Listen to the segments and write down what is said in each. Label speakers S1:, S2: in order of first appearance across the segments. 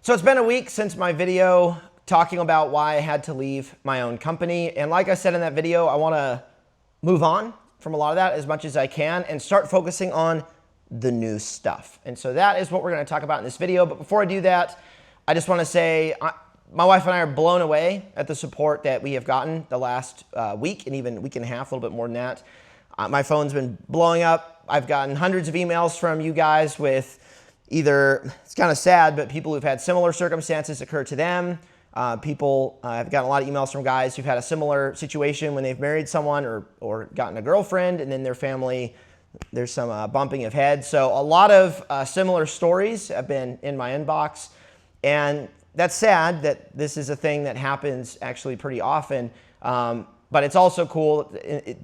S1: So it's been a week since my video talking about why I had to leave my own company. And like I said in that video, I want to move on from a lot of that as much as I can and start focusing on the new stuff. And so that is what we're going to talk about in this video. But before I do that, I just want to say my wife and I are blown away at the support that we have gotten the last week and even week and a half, a little bit more than that. My phone's been blowing up. I've gotten hundreds of emails from you guys with either, it's kind of sad, but people who've had similar circumstances occur to them. I've gotten a lot of emails from guys who've had a similar situation when they've married someone or gotten a girlfriend, and then their family, there's some bumping of heads. So a lot of similar stories have been in my inbox. And that's sad that this is a thing that happens actually pretty often. But it's also cool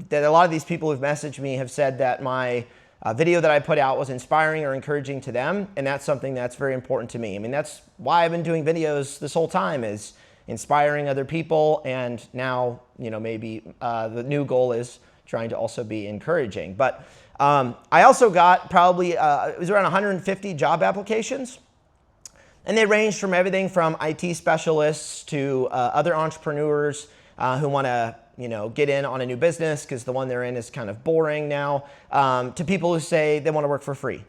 S1: that a lot of these people who've messaged me have said that my video that I put out was inspiring or encouraging to them, and that's something that's very important to me. I mean, that's why I've been doing videos this whole time, is inspiring other people, and now, maybe the new goal is trying to also be encouraging. But I also got probably, it was around 150 job applications, and they ranged from everything from IT specialists to other entrepreneurs who want to get in on a new business because the one they're in is kind of boring now, to people who say they want to work for free.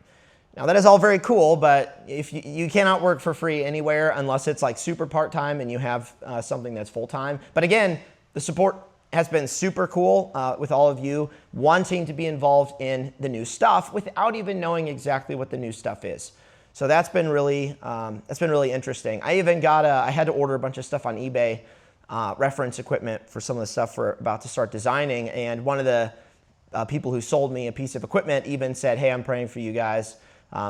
S1: Now that is all very cool, but if you cannot work for free anywhere unless it's like super part-time and you have something that's full-time. But again, the support has been super cool with all of you wanting to be involved in the new stuff without even knowing exactly what the new stuff is. So that's been really interesting. I even got I had to order a bunch of stuff on eBay, reference equipment for some of the stuff we're about to start designing. And one of the people who sold me a piece of equipment even said, "Hey, I'm praying for you guys."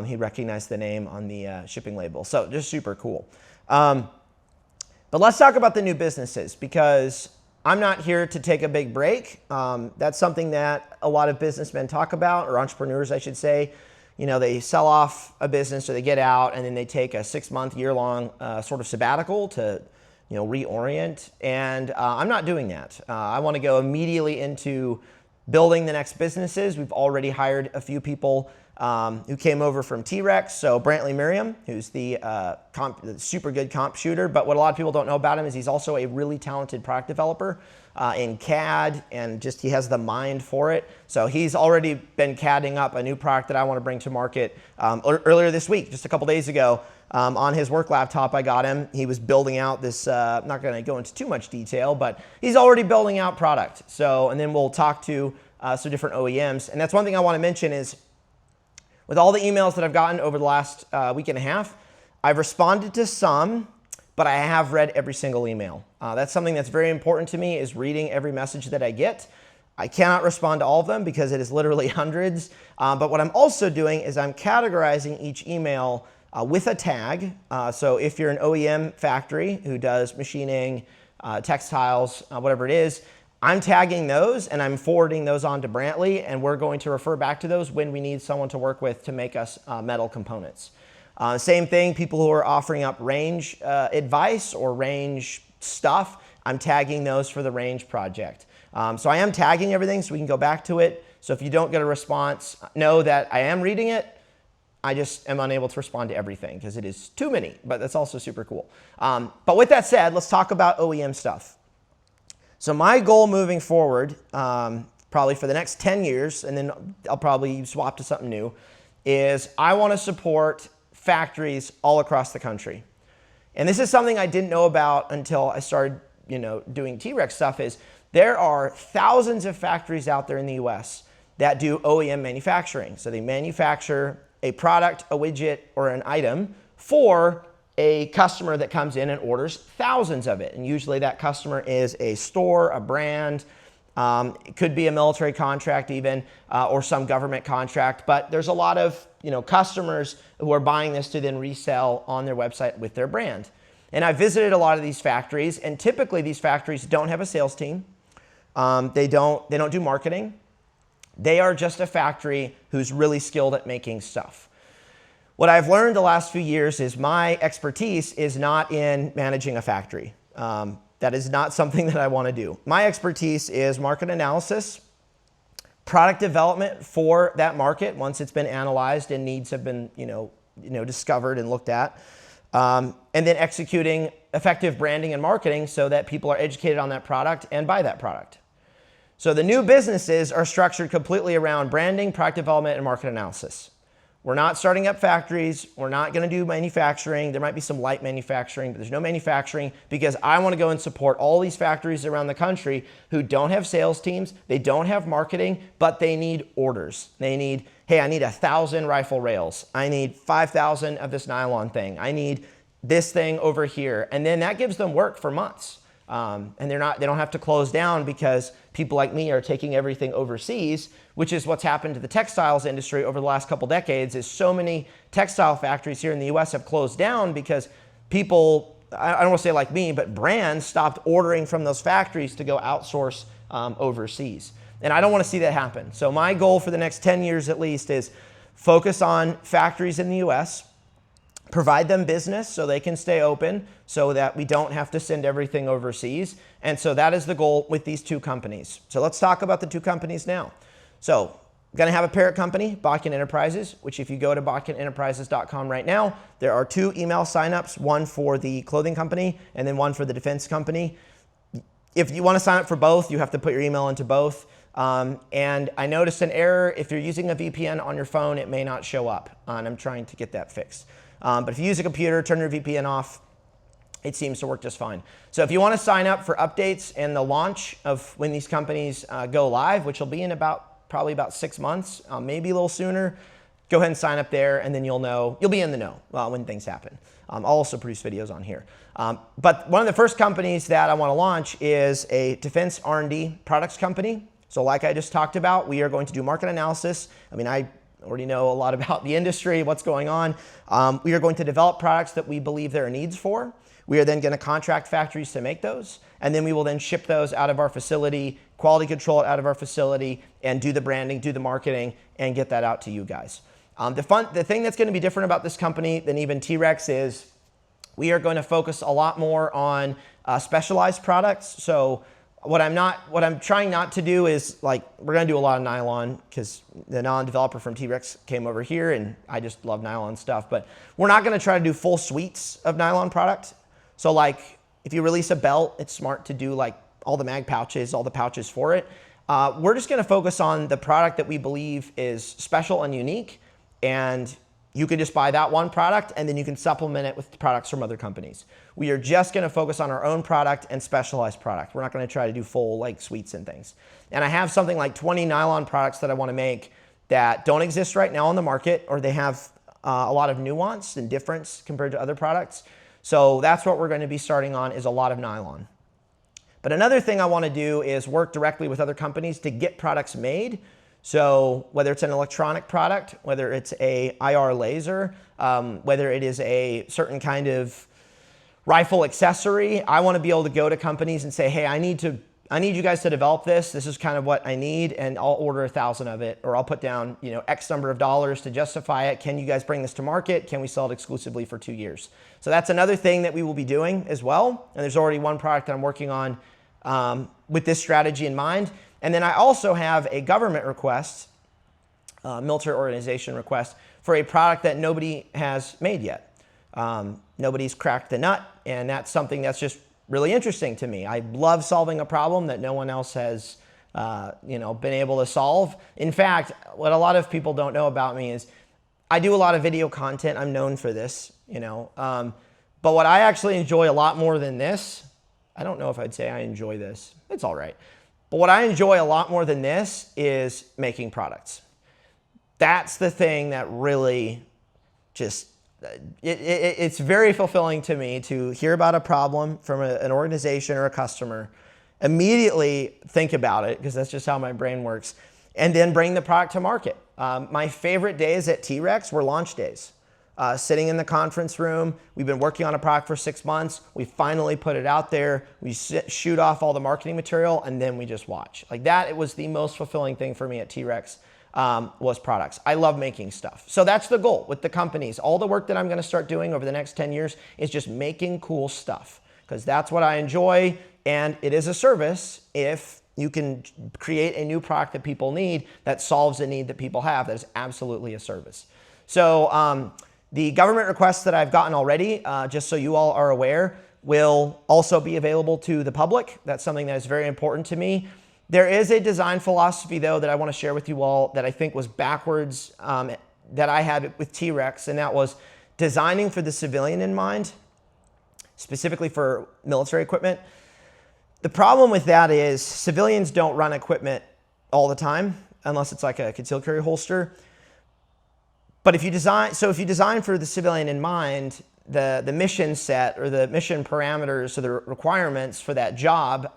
S1: He recognized the name on the shipping label. So just super cool. But let's talk about the new businesses, because I'm not here to take a big break. That's something that a lot of businessmen talk about, or entrepreneurs, I should say. They sell off a business or they get out and then they take a 6-month, year-long sort of sabbatical to reorient. And I'm not doing that. I want to go immediately into building the next businesses. We've already hired a few people who came over from T-Rex. So Brantley Merriam, who's the super good comp shooter. But what a lot of people don't know about him is he's also a really talented product developer in CAD, and he has the mind for it. So he's already been CADing up a new product that I want to bring to market earlier this week, just a couple days ago. On his work laptop I got him, he was building out this, I'm not going to go into too much detail, but he's already building out product. So, and then we'll talk to some different OEMs. And that's one thing I want to mention is, with all the emails that I've gotten over the last week and a half, I've responded to some, but I have read every single email. That's something that's very important to me, is reading every message that I get. I cannot respond to all of them because it is literally hundreds. But what I'm also doing is I'm categorizing each email with a tag. So if you're an OEM factory who does machining, textiles, whatever it is, I'm tagging those and I'm forwarding those on to Brantley, and we're going to refer back to those when we need someone to work with to make us metal components. Same thing, people who are offering up range advice or range stuff, I'm tagging those for the range project. So I am tagging everything so we can go back to it. So if you don't get a response, know that I am reading it. I just am unable to respond to everything because it is too many, but that's also super cool. But with that said, let's talk about OEM stuff. So my goal moving forward, probably for the next 10 years, and then I'll probably swap to something new, is I want to support factories all across the country. And this is something I didn't know about until I started doing T-Rex stuff, is there are thousands of factories out there in the US that do OEM manufacturing. So they manufacture a product, a widget, or an item for a customer that comes in and orders thousands of it. And usually that customer is a store, a brand, it could be a military contract even, or some government contract. But there's a lot of customers who are buying this to then resell on their website with their brand. And I visited a lot of these factories, and typically these factories don't have a sales team. They don't do marketing. They are just a factory who's really skilled at making stuff. What I've learned the last few years is my expertise is not in managing a factory. That is not something that I want to do. My expertise is market analysis, product development for that market once it's been analyzed and needs have been discovered and looked at, and then executing effective branding and marketing so that people are educated on that product and buy that product. So the new businesses are structured completely around branding, product development, and market analysis. We're not starting up factories. We're not going to do manufacturing. There might be some light manufacturing, but there's no manufacturing because I want to go and support all these factories around the country who don't have sales teams. They don't have marketing, but they need orders. They need, hey, I need 1,000 rifle rails. I need 5,000 of this nylon thing. I need this thing over here. And then that gives them work for months. And they don't have to close down because people like me are taking everything overseas, which is what's happened to the textiles industry over the last couple decades. Is so many textile factories here in the US have closed down because people, I don't want to say like me, but brands stopped ordering from those factories to go outsource overseas. And I don't want to see that happen. So my goal for the next 10 years at least is focus on factories in the US, provide them business so they can stay open so that we don't have to send everything overseas. And so that is the goal with these two companies. So let's talk about the two companies now. So I'm going to have a parent company, Botkin Enterprises, which if you go to botkinenterprises.com right now, there are 2 email signups, one for the clothing company and then one for the defense company. If you want to sign up for both, you have to put your email into both. And I noticed an error. If you're using a VPN on your phone, it may not show up. And I'm trying to get that fixed. But if you use a computer, turn your VPN off, it seems to work just fine. So if you want to sign up for updates and the launch of when these companies go live, which will be in probably about 6 months, maybe a little sooner, go ahead and sign up there and then you'll be in the know when things happen. I'll also produce videos on here. But one of the first companies that I want to launch is a defense R&D products company. So like I just talked about, we are going to do market analysis. I mean, I already know a lot about the industry, what's going on. We are going to develop products that we believe there are needs for. We are then going to contract factories to make those, and then we will then ship those out of our facility, quality control it out of our facility, and do the branding, do the marketing, and get that out to you guys. The thing that's going to be different about this company than even T-Rex is we are going to focus a lot more on specialized products. So what I'm trying not to do is, like, we're going to do a lot of nylon because the nylon developer from T-Rex came over here and I just love nylon stuff, but we're not going to try to do full suites of nylon product. So like if you release a belt, it's smart to do like all the mag pouches, all the pouches for it. We're just going to focus on the product that we believe is special and unique, and you can just buy that one product and then you can supplement it with products from other companies. We are just going to focus on our own product and specialized product. We're not going to try to do full like suites and things. And I have something like 20 nylon products that I want to make that don't exist right now on the market, or they have a lot of nuance and difference compared to other products. So that's what we're going to be starting on, is a lot of nylon. But another thing I want to do is work directly with other companies to get products made. So whether it's an electronic product, whether it's a IR laser, whether it is a certain kind of rifle accessory, I want to be able to go to companies and say, hey, I need you guys to develop this. This is kind of what I need, and I'll order 1,000 of it, or I'll put down, X number of dollars to justify it. Can you guys bring this to market? Can we sell it exclusively for 2 years? So that's another thing that we will be doing as well. And there's already one product that I'm working on with this strategy in mind. And then I also have a government request, military organization request, for a product that nobody has made yet. Nobody's cracked the nut, and that's something that's just really interesting to me. I love solving a problem that no one else has been able to solve. In fact, what a lot of people don't know about me is I do a lot of video content. I'm known for this, but what I actually enjoy a lot more than this, I don't know if I'd say I enjoy this. It's all right. But what I enjoy a lot more than this is making products. That's the thing that really just, it's very fulfilling to me to hear about a problem from an organization or a customer, immediately think about it, because that's just how my brain works, and then bring the product to market. My favorite days at T-Rex were launch days. Sitting in the conference room, we've been working on a product for 6 months. We finally put it out there. We shoot off all the marketing material, and then we just watch. Like that, it was the most fulfilling thing for me at T-Rex, was products. I love making stuff. So that's the goal with the companies. All the work that I'm going to start doing over the next 10 years is just making cool stuff, because that's what I enjoy, and it is a service if you can create a new product that people need that solves a need that people have. That is absolutely a service. So The government requests that I've gotten already, just so you all are aware, will also be available to the public. That's something that is very important to me. There is a design philosophy, though, that I want to share with you all that I think was backwards that I had with T-Rex, and that was designing for the civilian in mind, specifically for military equipment. The problem with that is civilians don't run equipment all the time, unless it's like a concealed carry holster. But if you design for the civilian in mind, the mission set or the mission parameters or the requirements for that job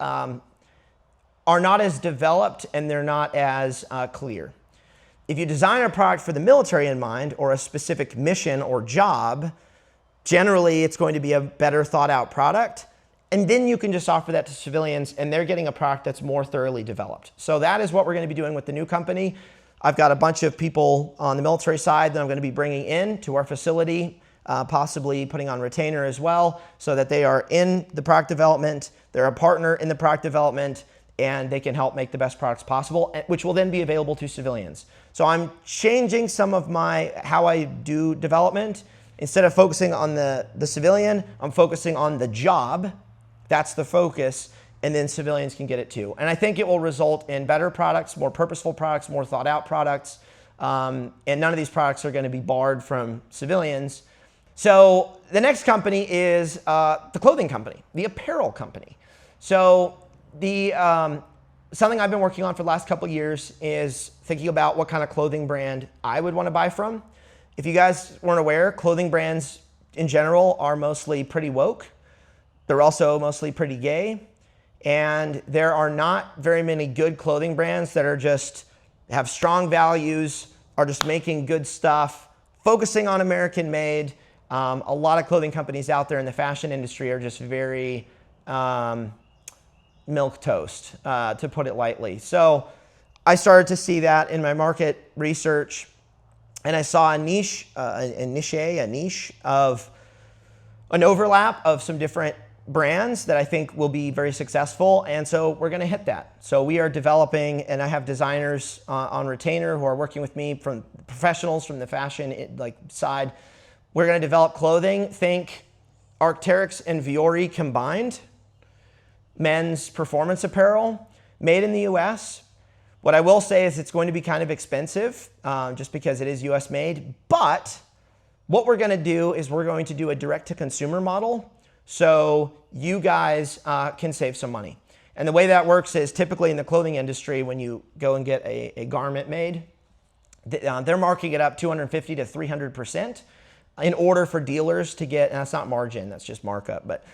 S1: are not as developed and they're not as clear. If you design a product for the military in mind or a specific mission or job, generally it's going to be a better thought out product. And then you can just offer that to civilians and they're getting a product that's more thoroughly developed. So that is what we're going to be doing with the new company. I've got a bunch of people on the military side that I'm going to be bringing in to our facility, possibly putting on retainer as well, so that they are in the product development, they're a partner in the product development, and they can help make the best products possible, which will then be available to civilians. So I'm changing some of how I do development. Instead of focusing on the civilian, I'm focusing on the job. That's the focus. And then civilians can get it too. And I think it will result in better products, more purposeful products, more thought out products. And none of these products are going to be barred from civilians. So the next company is the clothing company, the Apparel Company. So something I've been working on for the last couple of years is thinking about what kind of clothing brand I would want to buy from. If you guys weren't aware, clothing brands in general are mostly pretty woke. They're also mostly pretty gay. And there are not very many good clothing brands that are just have strong values, are just making good stuff, focusing on American made. A lot of clothing companies out there in the fashion industry are just very milquetoast, to put it lightly. So I started to see that in my market research, and I saw a niche of an overlap of some different brands that I think will be very successful, and so we're going to hit that. So we are developing, and I have designers on retainer who are working with me, from professionals from the fashion side. We're going to develop clothing. Think Arc'teryx and Vuori combined, men's performance apparel, made in the U.S. What I will say is it's going to be kind of expensive, just because it is U.S. made. But what we're going to do is we're going to do a direct-to-consumer model, so you guys can save some money. And the way that works is typically in the clothing industry, when you go and get a garment made, they're marking it up 250 to 300% in order for dealers to get, and that's not margin, that's just markup, but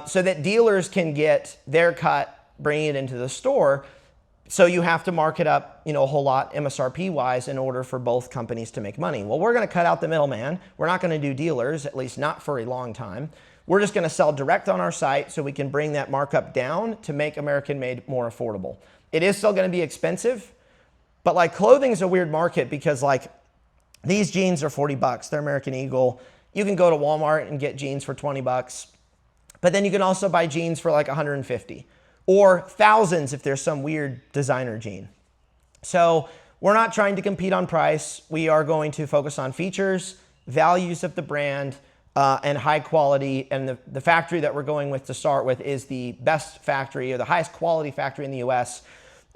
S1: so that dealers can get their cut, bringing it into the store. So you have to mark it up, a whole lot MSRP wise in order for both companies to make money. Well, we're going to cut out the middleman. We're not going to do dealers, at least not for a long time. We're just going to sell direct on our site so we can bring that markup down to make American made more affordable. It is still going to be expensive, but clothing is a weird market because these jeans are 40 bucks. They're American Eagle. You can go to Walmart and get jeans for 20 bucks, but then you can also buy jeans for 150 or thousands if there's some weird designer jean. So we're not trying to compete on price. We are going to focus on features, values of the brand, and high quality. And the factory that we're going with to start with is the best factory or the highest quality factory in the US.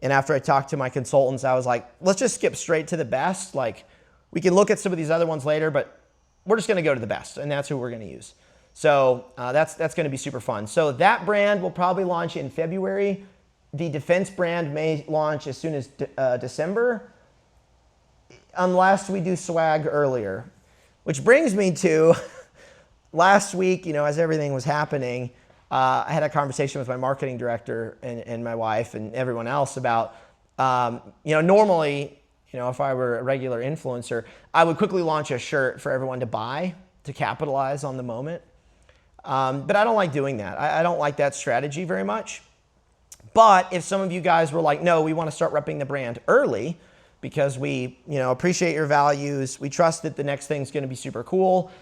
S1: And after I talked to my consultants, I was like, let's just skip straight to the best. We can look at some of these other ones later, but we're just going to go to the best, and that's who we're going to use. So that's going to be super fun. So that brand will probably launch in February. The defense brand may launch as soon as December, unless we do swag earlier. Which brings me to last week, as everything was happening, I had a conversation with my marketing director and my wife and everyone else about, normally, if I were a regular influencer, I would quickly launch a shirt for everyone to buy to capitalize on the moment. But I don't like doing that. I don't like that strategy very much. But if some of you guys were like, no, we want to start repping the brand early because we, appreciate your values, we trust that the next thing's going to be super cool,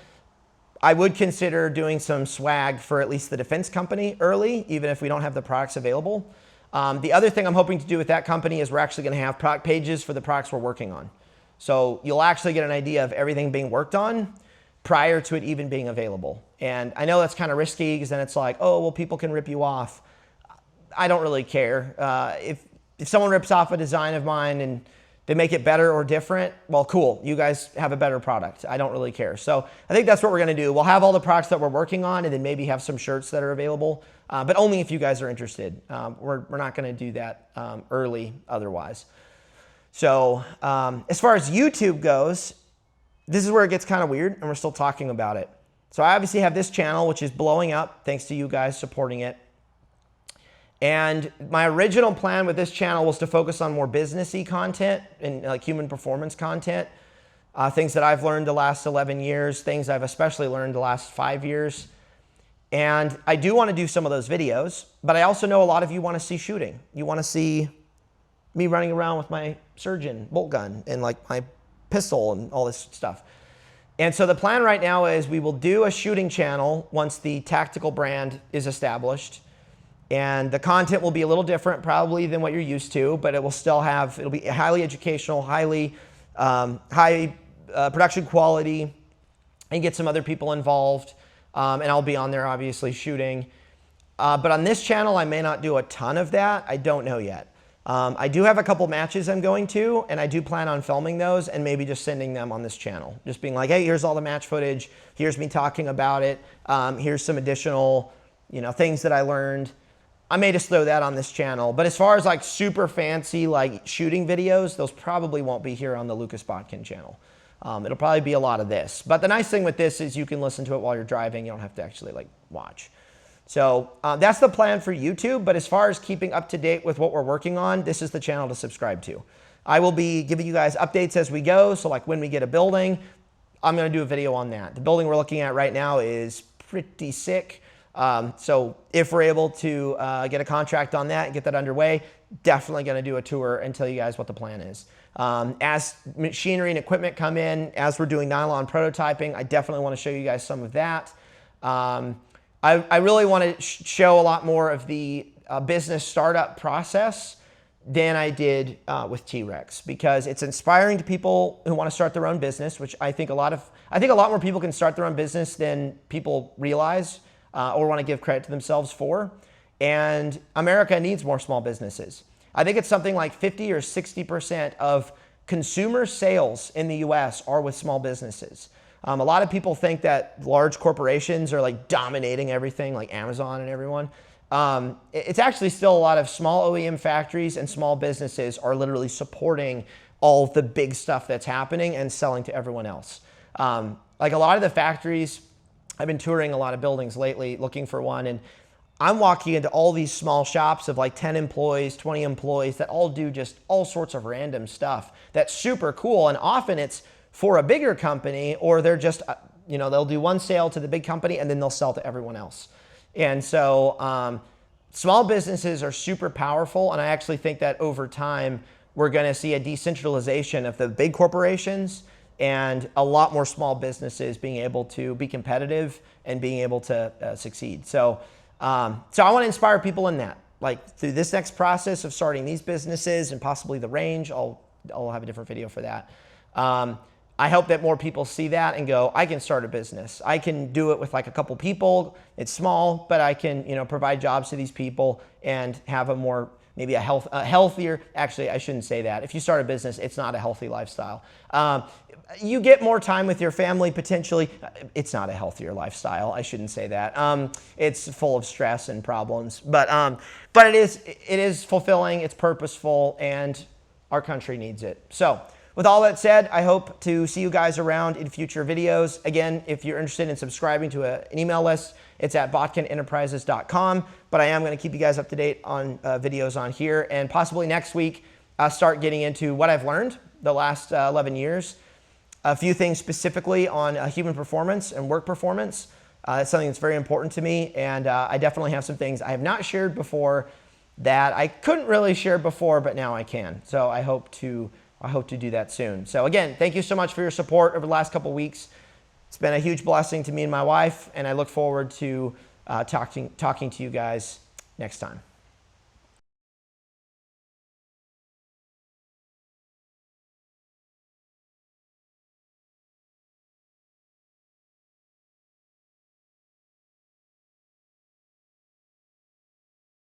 S1: I would consider doing some swag for at least the defense company early, even if we don't have the products available. The other thing I'm hoping to do with that company is we're actually going to have product pages for the products we're working on. So you'll actually get an idea of everything being worked on. prior to it even being available. And I know that's kind of risky because then it's like, oh, well, people can rip you off. I don't really care. If someone rips off a design of mine and they make it better or different, well, cool. You guys have a better product. I don't really care. So I think that's what we're going to do. We'll have all the products that we're working on and then maybe have some shirts that are available, but only if you guys are interested. We're not going to do that early otherwise. So as far as YouTube goes, this is where it gets kind of weird and we're still talking about it. So I obviously have this channel, which is blowing up thanks to you guys supporting it. And my original plan with this channel was to focus on more businessy content and like human performance content, things that I've learned the last 11 years, things I've especially learned the last 5 years. And I do want to do some of those videos, but I also know a lot of you want to see shooting. You want to see me running around with my surgeon bolt gun and like my pistol and all this stuff. And so the plan right now is we will do a shooting channel once the tactical brand is established. And the content will be a little different probably than what you're used to, but it will still have, it'll be highly educational, highly high production quality, and get some other people involved. And I'll be on there obviously shooting. But on this channel, I may not do a ton of that. I don't know yet. I do have a couple matches I'm going to, and I do plan on filming those and maybe just sending them on this channel. Just being like, hey, here's all the match footage. Here's me talking about it. Here's some additional, things that I learned. I may just throw that on this channel. But as far as like super fancy like shooting videos, those probably won't be here on the Lucas Botkin channel. It'll probably be a lot of this. But the nice thing with this is you can listen to it while you're driving. You don't have to actually like watch. So that's the plan for YouTube. But as far as keeping up to date with what we're working on, this is the channel to subscribe to. I will be giving you guys updates as we go. So like when we get a building, I'm going to do a video on that. The building we're looking at right now is pretty sick. So if we're able to get a contract on that and get that underway, definitely going to do a tour and tell you guys what the plan is. As machinery and equipment come in, as we're doing nylon prototyping, I definitely want to show you guys some of that. I really want to show a lot more of the business startup process than I did with T-Rex, because it's inspiring to people who want to start their own business, which I think a lot more people can start their own business than people realize. Or want to give credit to themselves for. And America needs more small businesses. I think it's something like 50 or 60% of consumer sales in the US are with small businesses. A lot of people think that large corporations are like dominating everything, like Amazon and everyone. It's actually still a lot of small OEM factories and small businesses are literally supporting all the big stuff that's happening and selling to everyone else. Like a lot of the factories, I've been touring a lot of buildings lately looking for one, and I'm walking into all these small shops of like 10 employees, 20 employees that all do just all sorts of random stuff that's super cool. And often it's for a bigger company, or they're just, they'll do one sale to the big company and then they'll sell to everyone else. And so small businesses are super powerful. And I actually think that over time, we're going to see a decentralization of the big corporations and a lot more small businesses being able to be competitive and being able to succeed. So I want to inspire people in that. Like through this next process of starting these businesses and possibly the range, I'll have a different video for that. I hope that more people see that and go, I can start a business. I can do it with like a couple people. It's small, but I can provide jobs to these people and have a more maybe a healthier, actually I shouldn't say that. If you start a business, it's not a healthy lifestyle. You get more time with your family potentially. It's not a healthier lifestyle. I shouldn't say that. It's full of stress and problems, but it is fulfilling. It's purposeful, and our country needs it. So with all that said, I hope to see you guys around in future videos. Again, if you're interested in subscribing to an email list, it's at botkinenterprises.com. But I am going to keep you guys up to date on videos on here, and possibly next week I'll start getting into what I've learned the last 11 years. A few things specifically on human performance and work performance. It's something that's very important to me, and I definitely have some things I have not shared before that I couldn't really share before, but now I can. So I hope to do that soon. So again, thank you so much for your support over the last couple weeks. It's been a huge blessing to me and my wife, and I look forward to talking to you guys next time.